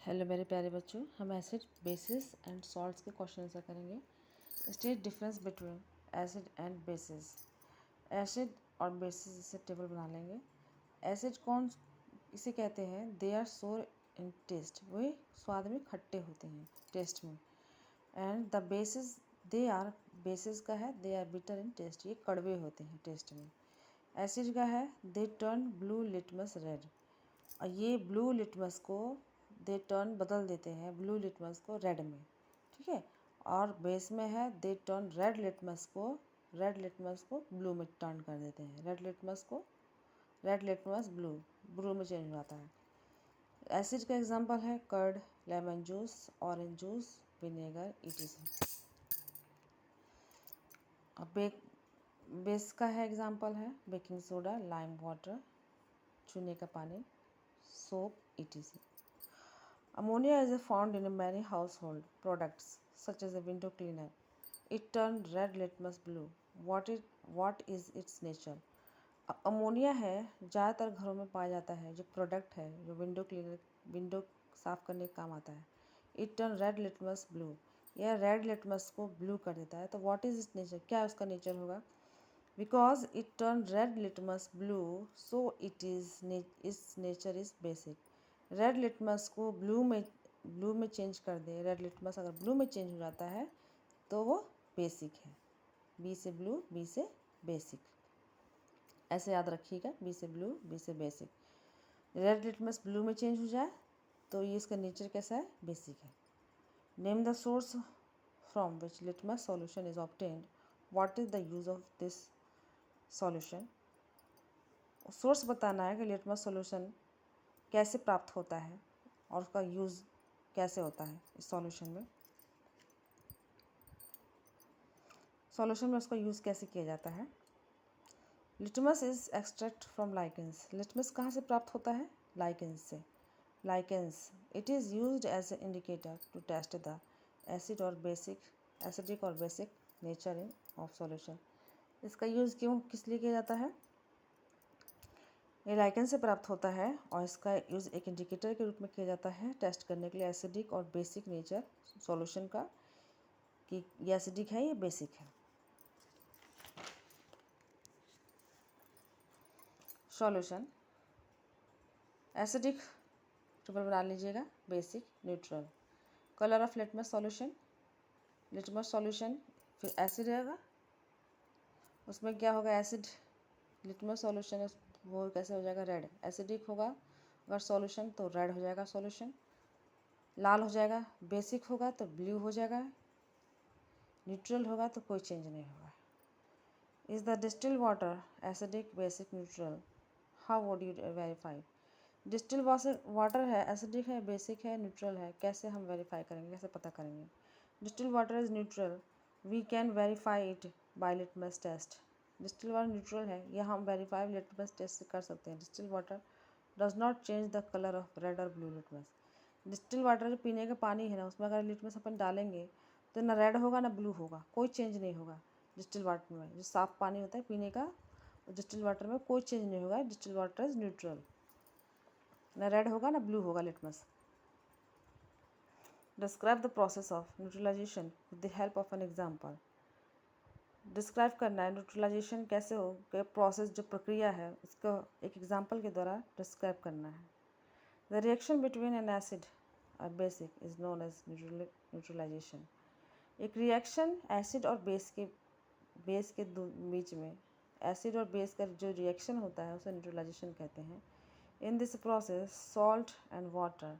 Hello मेरे प्यारे बच्चों, हम एसिड बेसिस एंड सॉल्ट्स के क्वेश्चन आंसर करेंगे। State difference between acid and bases. Acid और बेसिस से टेबल बना लेंगे। एसिड कौन इसे कहते हैं? दे आर सोर इन टेस्ट, वे स्वाद में खट्टे होते हैं टेस्ट में। And the bases, they are, bases का है they are bitter in taste, ये कड़वे होते हैं टेस्ट में। एसिड का है they turn blue litmus red, और ये ब्लू लिटमस को दे टर्न बदल देते हैं ब्लू लिटमस को रेड में, ठीक है। और बेस में है दे टर्न रेड लिटमस को ब्लू में टर्न कर देते हैं। रेड लिटमस ब्लू में चेंज हो जाता है। एसिड का एग्जांपल है curd, lemon juice, orange juice, vinegar, etc। अब बेस का है एग्जांपल है बेकिंग सोडा, लाइम वाटर, चूने का पानी, soap, etc। Ammonia is found in many household products such as a window cleaner. It turned red litmus blue. What is its nature? Ammonia है, ज़्यादातर घरों में पाया जाता है, जो प्रोडक्ट है जो विंडो साफ करने का काम आता है। It turn red litmus blue, यह रेड लिटमस को ब्लू कर देता है। तो व्हाट इज इट्स नेचर, क्या उसका नेचर होगा? Because it turn red litmus blue, so it's nature is basic. Red litmus को ब्लू में चेंज कर दे, रेड लिटमस अगर ब्लू में चेंज हो जाता है तो वो बेसिक है। बी से ब्लू, बी से बेसिक, ऐसे याद रखिएगा। बी से ब्लू, बी से बेसिक। रेड लिटमस ब्लू में चेंज हो जाए तो ये इसका नेचर कैसा है? बेसिक है। Name the source from which litmus solution is obtained. What is the use of this solution? Source बताना है कि लिटमस सॉल्यूशन कैसे प्राप्त होता है और उसका यूज़ कैसे होता है इस सॉल्यूशन में। सॉल्यूशन में उसका यूज़ कैसे किया जाता है। Litmus is extract from lichens. Litmus कहाँ से प्राप्त होता है? लाइकेंस से। Lichens, it is used as a indicator to test the acidic और basic nature in of solution. इसका यूज़ किस लिए किया जाता है? ये लाइकेन से प्राप्त होता है और इसका यूज़ एक इंडिकेटर के रूप में किया जाता है टेस्ट करने के लिए एसिडिक और बेसिक नेचर सॉल्यूशन का, कि ये एसिडिक है, ये बेसिक है। सॉल्यूशन एसिडिक ट्रिपल बना लीजिएगा, basic, neutral. Colour of litmus solution फिर एसिड रहेगा, उसमें क्या होगा? एसिड, लिटमस सॉल्यूशन है वो कैसे हो जाएगा? रेड। एसिडिक होगा अगर सॉल्यूशन तो रेड हो जाएगा सॉल्यूशन, लाल हो जाएगा। बेसिक होगा तो ब्लू हो जाएगा। न्यूट्रल होगा तो कोई चेंज नहीं होगा। Is the distil water acidic, basic, neutral? How would you verify? Distil water है, एसिडिक है, बेसिक है, न्यूट्रल है, कैसे हम वेरीफाई करेंगे, कैसे पता करेंगे? Distil water is neutral, we can verify it by litmus test. Distil water neutral है, यह हम वेरीफाई लिटमस टेस्ट से कर सकते हैं। Distil water does not change the colour of red और ब्लू लिटमस। डिस्टिल वाटर जो पीने का पानी है ना, उसमें अगर लिटमस अपन डालेंगे तो ना रेड होगा ना ब्लू होगा, कोई चेंज नहीं होगा। डिस्टिल वाटर में जो साफ़ पानी होता है पीने का, डिस्टिल वाटर में कोई चेंज नहीं होगा। डिस्टिल वाटर इज़ न्यूट्रल, ना रेड होगा ना ब्लू होगा litmus. Describe the process of neutralisation with the help of an example. Describe करना है न्यूट्रलाइजेशन कैसे हो, के प्रोसेस जो प्रक्रिया है उसको एक एग्जाम्पल के द्वारा डिस्क्राइब करना है। The reaction between an acid और basic is known as neutralization. एक रिएक्शन एसिड और बेस के बीच में, एसिड और बेस का जो रिएक्शन होता है उसे न्यूट्रलाइजेशन कहते हैं। In this process salt and water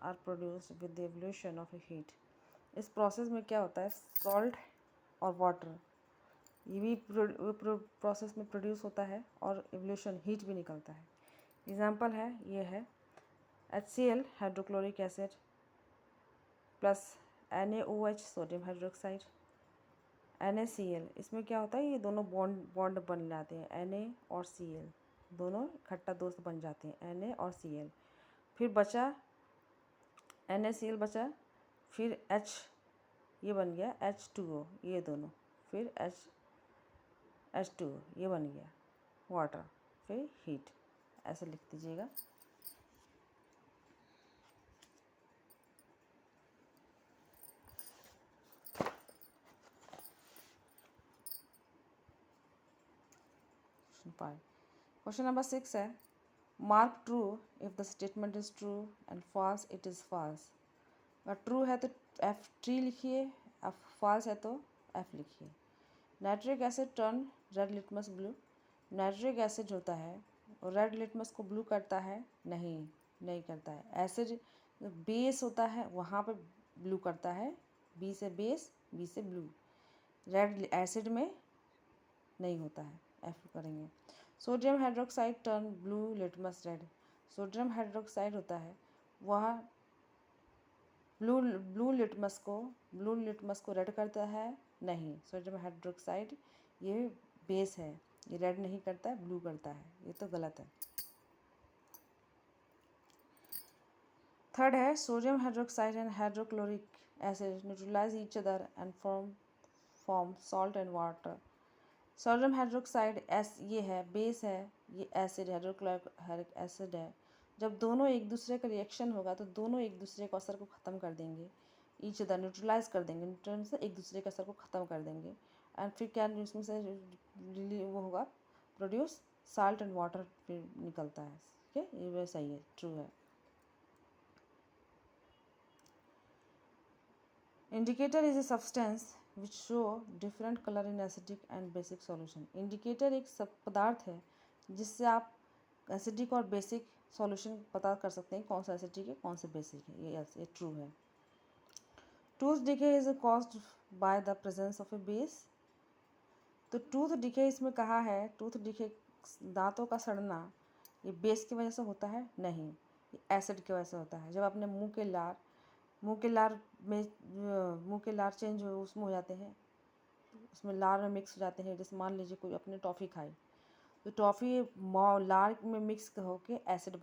are produced with the evolution of a heat. इस प्रोसेस में क्या होता है? सॉल्ट और वाटर ये भी प्रोसेस में प्रोड्यूस होता है और एवोल्यूशन हीट भी निकलता है। एग्जांपल है, ये है HCl hydrochloric acid plus NaOH sodium hydroxide, NaCl। इसमें क्या होता है? ये दोनों बॉन्ड बन जाते हैं, Na और Cl दोनों इकट्ठा दोस्त बन जाते हैं, Na और Cl। फिर बचा NaCl बचा, फिर H ये बन गया H2O, ये दोनों, फिर H2O ये बन गया वाटर, फिर हीट, ऐसे लिख दीजिएगा। 5. क्वेश्चन नंबर 6 है, mark true if the statement is true and false it is false. अगर ट्रू है तो F3 लिखिए, फॉल्स है तो F लिखिए। Nitric acid turn red litmus blue. Nitric acid होता है और रेड लिटमस को ब्लू करता है? नहीं, नहीं करता है। एसिड बेस होता है वहाँ पे ब्लू करता है, बी से बेस, बी से ब्लू। रेड एसिड में नहीं होता है, एफ करेंगे। Sodium hydroxide turn blue litmus red. Sodium hydroxide होता है वह ब्लू लिटमस को रेड करता है? नहीं, सोडियम हाइड्रोक्साइड ये बेस है, ये रेड नहीं करता है, ब्लू करता है, ये तो गलत है। थर्ड है, sodium hydroxide and hydrochloric acid neutralise each other and form salt and water. Sodium hydroxide ये है बेस है, ये एसिड हाइड्रोक्लोरिक एसिड है। जब दोनों एक दूसरे का रिएक्शन होगा तो दोनों एक दूसरे के असर को ख़त्म कर देंगे, ईच अदर न्यूट्रलाइज कर देंगे, न्यूट्रन से एक दूसरे के असर को ख़त्म कर देंगे। एंड फिर क्या उसमें से वो होगा प्रोड्यूस साल्ट एंड वाटर फिर निकलता है। ठीक है, ये वैसा ही है, ट्रू है। Indicator is a substance which show different colour in acidic and basic solution. Indicator एक सब पदार्थ है जिससे आप एसिडिक और बेसिक सॉल्यूशन पता कर सकते हैं कौन सा एसिडिक है कौन सा बेसिक है। ये ट्रू है। Tooth decay is caused by the presence of A base. तो टूथ डिके इसमें कहा है, टूथ डिके दांतों का सड़ना ये बेस की वजह से होता है? नहीं, ये एसिड की वजह से होता है। जब अपने मुंह के लार चेंज हो उसमें हो जाते हैं, उसमें लार में मिक्स हो जाते हैं। जैसे मान लीजिए कोई अपने टॉफ़ी खाई तो टॉफ़ी लार में मिक्स होके एसिड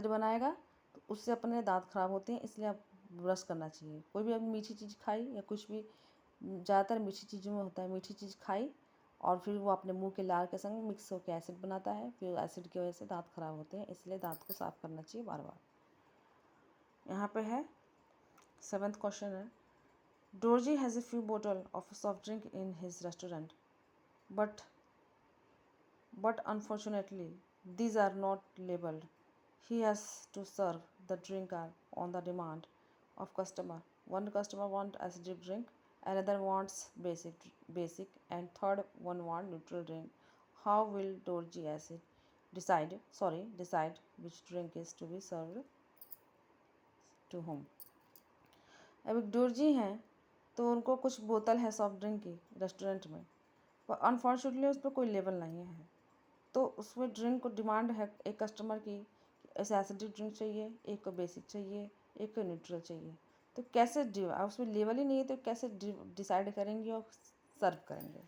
बनाएगा तो उससे अपने दांत खराब होते हैं, इसलिए आप ब्रश करना चाहिए। कोई भी अपनी मीठी चीज़ खाई या कुछ भी, ज़्यादातर मीठी चीज़ों में होता है, मीठी चीज़ खाई और फिर वो अपने मुंह के लार के संग मिक्स होकर एसिड बनाता है, फिर एसिड की वजह से दांत खराब होते हैं, इसलिए दांत को साफ़ करना चाहिए बार बार। यहाँ पे है 7th क्वेश्चन है, Dorji has a few bottles of soft drink in his restaurant, but unfortunately these are not labeled. He has to serve the drink on the demand of customer. One customer wants acidic drink, another wants basic, and third one wants neutral drink. How will Dorji decide which drink is to be served to whom? अब एक डोरजी हैं तो उनको कुछ बोतल है soft drink की restaurant में, पर अनफॉर्चुनेटली उस पर कोई लेबल नहीं है। तो उसमें ड्रिंक को डिमांड है एक कस्टमर की, ऐसे एसिडिक ड्रिंक चाहिए, एक को बेसिक चाहिए, एक को न्यूट्रल चाहिए। तो कैसे उसमें लेबल ही नहीं है तो कैसे डिसाइड करेंगे और सर्व करेंगे?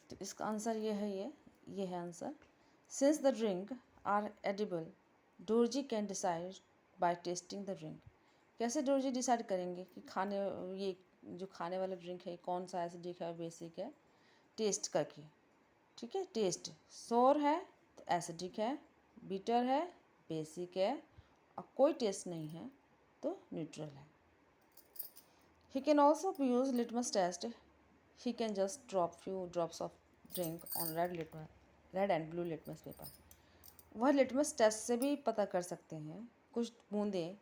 तो इसका आंसर ये है answer. Since the drink are edible, Dorji can decide by testing the drink. कैसे डोरजी डिसाइड करेंगे कि ये जो खाने वाला ड्रिंक है कौन सा एसिडिक है बेसिक है? टेस्ट करके। ठीक है, टेस्ट सोर है तो एसिडिक है, बीटर है बेसिक है, और कोई टेस्ट नहीं है तो न्यूट्रल है। He can also use litmus test. He can just drop few drops of drink on red and blue litmus paper. वह लिटमस टेस्ट से भी पता कर सकते हैं। कुछ बूंदें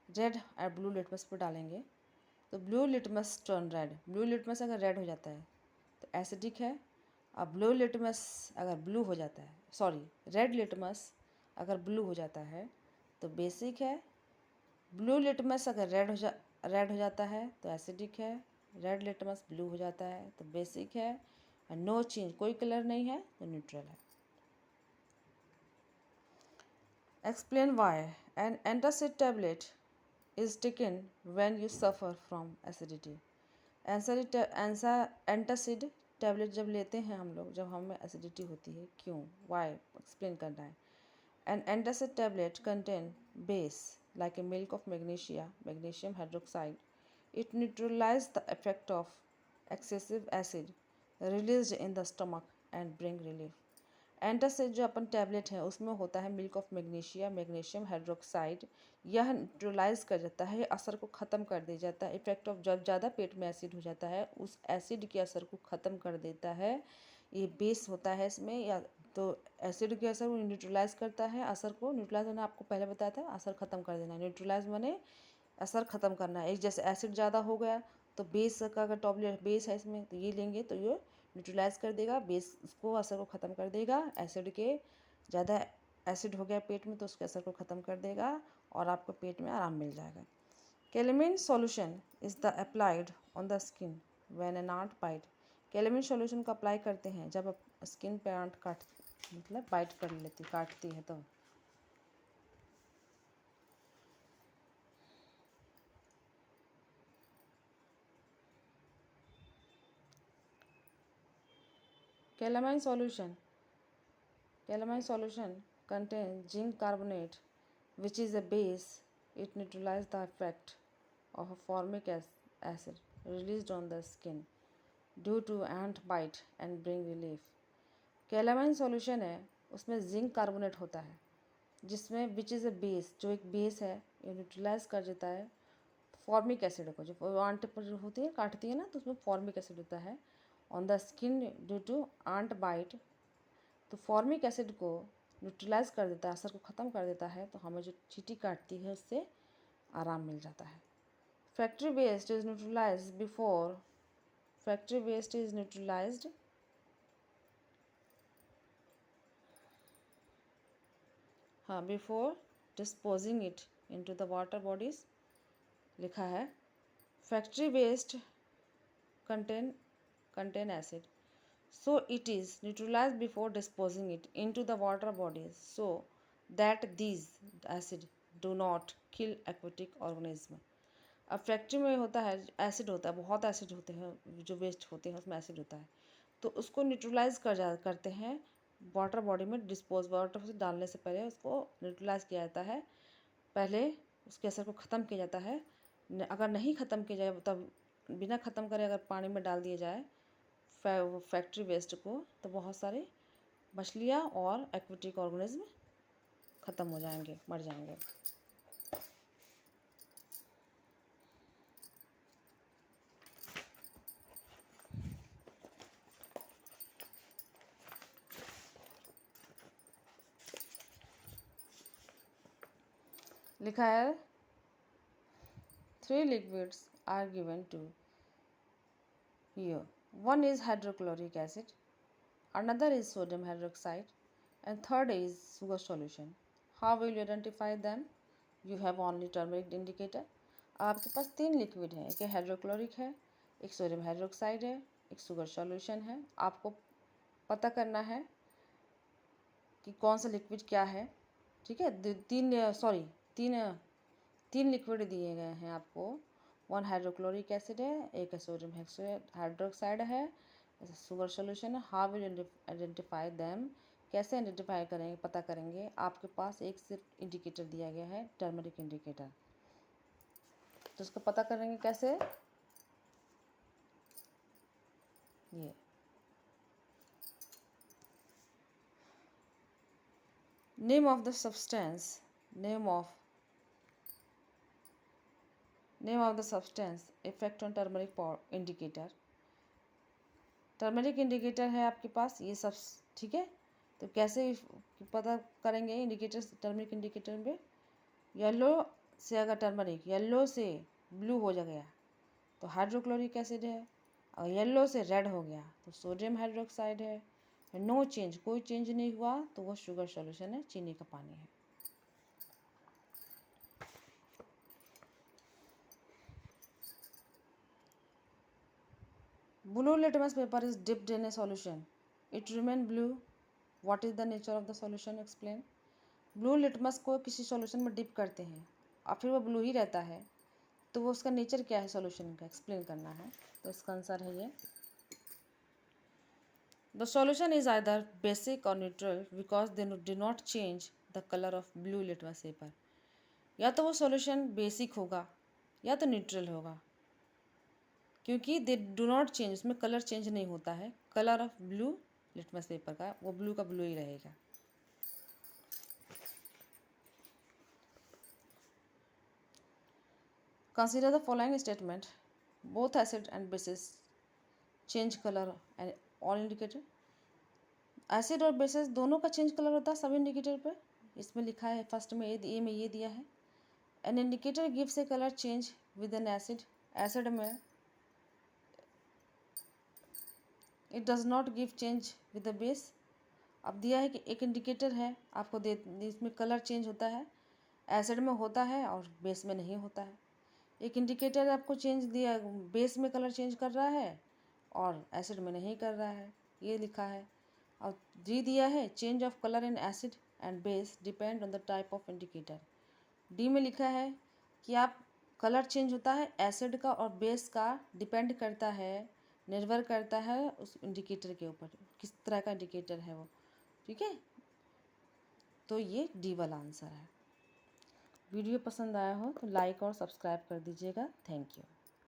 रेड और ब्लू लिटमस पर डालेंगे तो blue litmus turn red. Blue litmus अगर रेड हो जाता है तो एसिडिक है, और ब्लू लिटमस अगर ब्लू हो जाता है, रेड लिटमस अगर ब्लू हो जाता है तो बेसिक है। ब्लू लिटमस अगर रेड हो जाता है तो एसिडिक है। रेड लिटमस ब्लू हो जाता है तो बेसिक है, और नो चेंज कोई कलर नहीं है तो न्यूट्रल है। Explain why an antacid tablet is taken when you suffer from acidity. Antacid tablet जब लेते हैं हम लोग, जब हमें एसिडिटी होती है, क्यों, वाई एक्सप्लेन करना है। An antacid tablet contain base like a milk of magnesium hydroxide. It neutralise the effect of excessive acid released in the stomach and bring relief. Antacid जो अपन टैबलेट है उसमें होता है मिल्क ऑफ मैग्नीशियम हाइड्रोक्साइड। यह neutralise कर जाता है, असर को ख़त्म कर दे जाता है। इफेक्ट ऑफ जब ज़्यादा पेट में एसिड हो जाता है उस एसिड के असर को ख़त्म कर देता है। ये बेस होता है इसमें, या तो एसिड के असर को न्यूट्रलाइज करता है। असर को न्यूट्रलाइज मैंने आपको पहले बताया था, असर ख़त्म कर देना। न्यूट्रलाइज माने असर ख़त्म करना है। एक जैसे एसिड ज़्यादा हो गया तो बेस का अगर टॉबलेट बेस है इसमें तो ये लेंगे तो ये न्यूट्रलाइज कर देगा, बेस उसको असर को ख़त्म कर देगा। एसिड के ज़्यादा एसिड हो गया पेट में तो उसके असर को ख़त्म कर देगा और आपको पेट में आराम मिल जाएगा। Calamine solution is the applied on the skin when an ant bite. Calamine solution को अप्लाई करते हैं जब स्किन पे आंट मतलब बाइट कर लेती, काटती है तो। Calamine solution. Calamine solution contains zinc carbonate, which is a base. It neutralizes the effect of a formic acid released on the skin due to ant bite and bring relief. Calamine solution है, उसमें zinc carbonate होता है जिसमें which is a base, जो एक base है ये neutralise कर देता है फॉर्मिक एसिड को। जो आंट पर जो होती है काटती है ना तो उसमें फॉर्मिक एसिड होता है on the skin due to ant bite. तो फॉर्मिक एसिड को न्यूट्रलाइज कर देता है, असर को ख़त्म कर देता है, तो हमें जो चींटी काटती है उससे आराम मिल जाता है। Factory waste is neutralize before factory waste is neutralized हाँ before disposing it into the water bodies. लिखा है factory waste contain acid, so it is neutralized before disposing it into the water bodies so that these acid do not kill aquatic organism। अब factory में होता है acid होता है, बहुत acid होते हैं जो वेस्ट होते हैं उसमें एसिड होता है, तो उसको न्यूट्रलाइज करते हैं वाटर बॉडी में। डिस्पोज वाटर से डालने से पहले उसको न्यूट्रलाइज किया जाता है, पहले उसके असर को ख़त्म किया जाता है। अगर नहीं ख़त्म किया जाए तब बिना ख़त्म करे अगर पानी में डाल दिया जाए फैक्ट्री वेस्ट को तो बहुत सारे मछलियाँ और एक्वेटिक ऑर्गेनिज्म ख़त्म हो जाएंगे, मर जाएंगे। लिखा है 3 liquids are given to here. One is hydrochloric acid, another is sodium hydroxide, and third is sugar solution. How will you identify them? You have only turmeric indicator. आपके पास 3 लिक्विड हैं, एक हाइड्रोक्लोरिक है, एक सोडियम हाइड्रोक्साइड है, एक sugar solution है। आपको पता करना है कि कौन सा लिक्विड क्या है, ठीक है। तीन लिक्विड दिए गए हैं आपको। 1 हाइड्रोक्लोरिक एसिड है, एक सोडियम हाइड्रोक्साइड है, शुगर सॉल्यूशन है। हाउ विल आइडेंटिफाई देम, कैसे आइडेंटिफाई करेंगे, पता करेंगे। आपके पास एक सिर्फ इंडिकेटर दिया गया है, टर्मरिक इंडिकेटर, तो उसको पता करेंगे कैसे। ये name of the substance, name of the substance, effect on turmeric indicator. Turmeric indicator है आपके पास ये सब, ठीक है। तो कैसे पता करेंगे इंडिकेटर, टर्मरिक इंडिकेटर में येलो से अगर टर्मरिक येलो से ब्लू हो जा गया तो हाइड्रोक्लोरिक एसिड है, और येलो से रेड हो गया तो सोडियम हाइड्रोक्साइड है। नो चेंज, कोई चेंज नहीं हुआ तो वो शुगर सॉल्यूशन है, चीनी का पानी है। Blue litmus paper is dipped in a solution. It remain blue. What is the nature of the solution? Explain. Blue litmus को किसी सॉल्यूशन में डिप करते हैं और फिर वो ब्लू ही रहता है, तो वो उसका नेचर क्या है सॉल्यूशन का, एक्सप्लेन करना है। तो इसका आंसर है ये, the solution is either basic और neutral because they do not change the colour of blue litmus paper. या तो वो सॉल्यूशन बेसिक होगा या तो न्यूट्रल होगा, क्योंकि दे डू नॉट चेंज, उसमें कलर चेंज नहीं होता है। Colour of blue litmus paper का, वो ब्लू का ब्लू ही रहेगा। Consider the following statement, both acid and bases change colour and all indicator. Acid और बेसिस दोनों का चेंज कलर होता है सब इंडिकेटर पे। इसमें लिखा है फर्स्ट में ए में ये दिया है, an indicator gives a colour change with an acid, acid में it does not give change with the base. अब दिया है कि एक इंडिकेटर है आपको दे, इसमें कलर चेंज होता है, एसिड में होता है और बेस में नहीं होता है। एक इंडिकेटर आपको चेंज दिया, बेस में कलर चेंज कर रहा है और एसिड में नहीं कर रहा है, ये लिखा है। और डी दिया है change of colour in acid and base depend on the type of indicator. D में लिखा है कि आप कलर चेंज होता है एसिड का और बेस का, डिपेंड करता है, निर्भर करता है उस इंडिकेटर के ऊपर, किस तरह का इंडिकेटर है वो। ठीक है, तो ये डी वाला आंसर है। वीडियो पसंद आया हो तो लाइक और सब्सक्राइब कर दीजिएगा। Thank you.